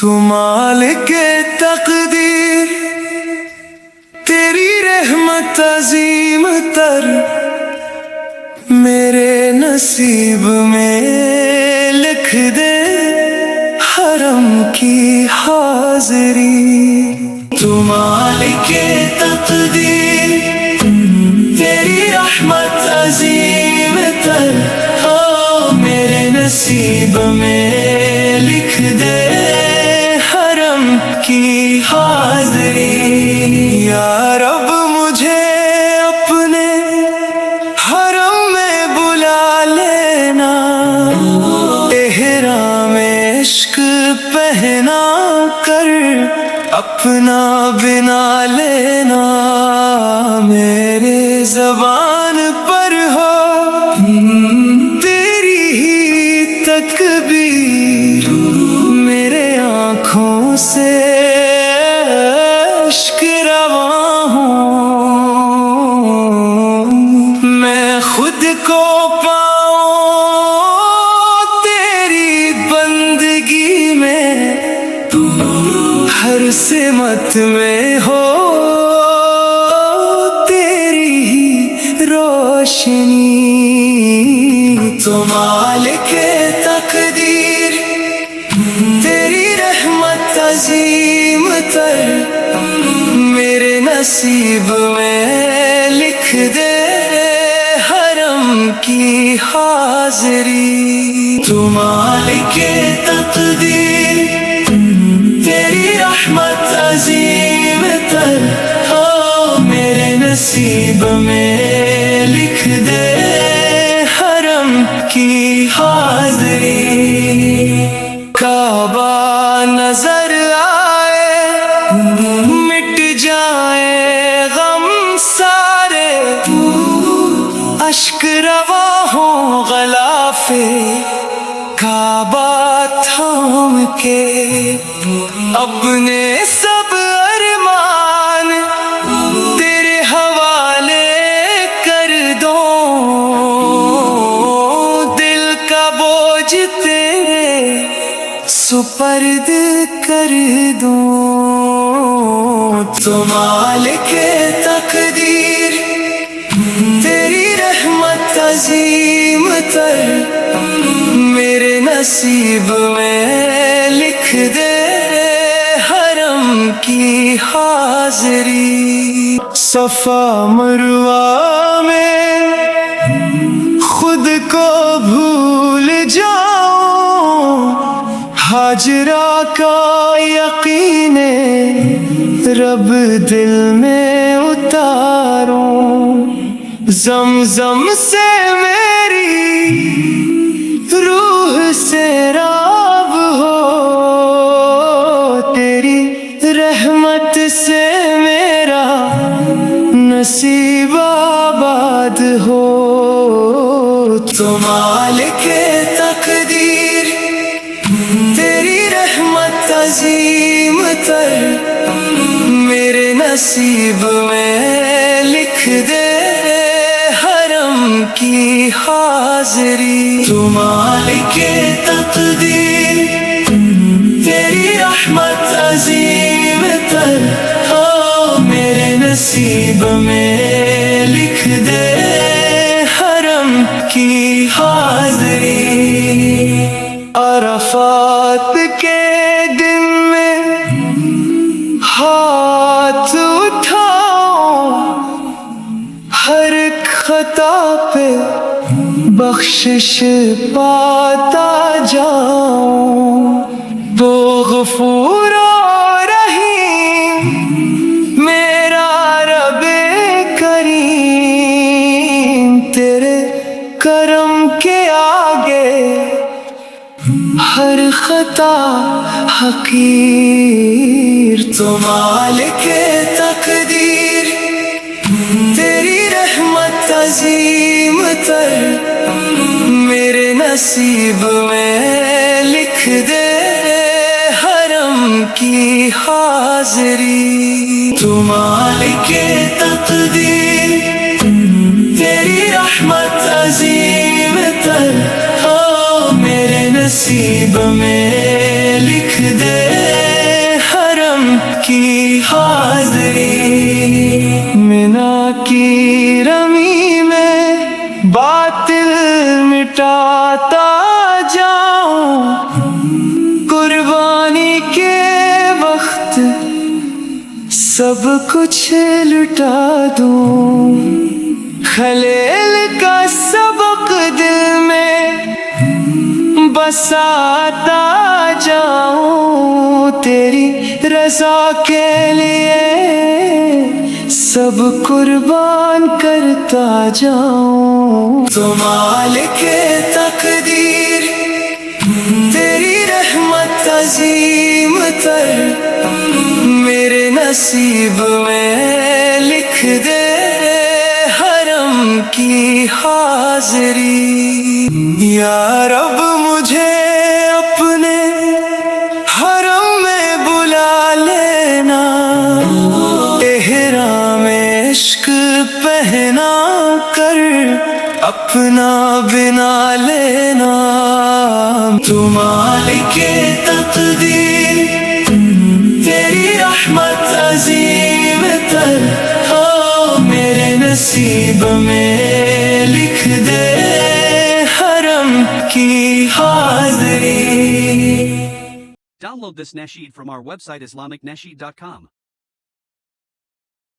تو مالک تقدیر، تیری رحمت عظیم تر میرے نصیب میں لکھ دے حرم کی حاضری۔ تو مالک تقدیر، تیری رحمت عظیم تر میرے نصیب میں لکھ دے حرم کی حاضری۔ یا رب مجھے اپنے حرم میں بلا لینا، احرام عشق پہنا کر اپنا بنا لینا۔ میرے زبان پر ہو تیری ہی تکبیر، میرے آنکھوں سے اشک رواں ہوں، میں خود کو پاؤں تیری بندگی میں، ہر سمت میں ہو تیری ہی روشنی۔ تو مالک تقدیر، تیری رحمت عظیم تر میرے نصیب میں لکھ دے حرم کی حاضری۔ تو مالک تقدیر، تیری رحمت عظیم تر میرے نصیب میں لکھ دے حرم کی حاضری۔ کعبہ نظر آئے مٹ جائے غم سارے، اشک رواں ہوں غلاف کعبہ تھام کے، اپنے سب ارمان تیرے حوالے کر دوں، دل کا بوجھ تیرے سپرد کر دوں۔ تو مالک تقدیر، تیری رحمت عظیم تر میرے نصیب میں لکھ دے حرم کی حاضری۔ صفا مروہ میں خود کو بھول جاؤں، ہاجرہ کا یقین رب دل میں اتاروں، زمزم سے میری روح سے راب ہو، تیری رحمت سے میرا نصیب آباد ہو۔ تو مالک تقدیر، تیری رحمت عظیم تر میرے نصیب میں لکھ دے حرم کی حاضری۔ تو مالک تقدیر، تیری رحمت عظیم تر میرے نصیب میں لکھ دے حرم کی حاضری۔ عرفات کے دن میں ہاتھ اٹھاؤ، ہر ایک خطا پہ بخشش پاتا جاؤں، وہ غفور و رحیم میرا رب کریم، تیرے کرم کے آگے ہر خطا حقیر۔ تو مالک تقدیر، تیری رحمت عظیم تر میرے نصیب میں لکھ دے حرم کی حاضری۔ تو مالک تقدیر، تیری رحمت عظیم تر میرے نصیب میں لکھ دے حاضری منا کی رمی میں باطل مٹاتا جاؤں قربانی کے وقت سب کچھ لٹا دوں خلیل کا سبق دل میں بساتا جاؤں تیری رضا کے لیے سب قربان کرتا جاؤں تو مالک تقدیر تیری رحمت عظیم تر میرے نصیب میں لکھ دے حرم کی حاضری یا رب مجھے اپنے حرم میں بلا لینا احرام عشق پہنا کر اپنا بنا لینا تو مالک تقدیر تیری رحمت عظیم تر میرے نصیب میں لکھ دے حرم کی حاضری Download this nasheed from our website islamicnasheed.com.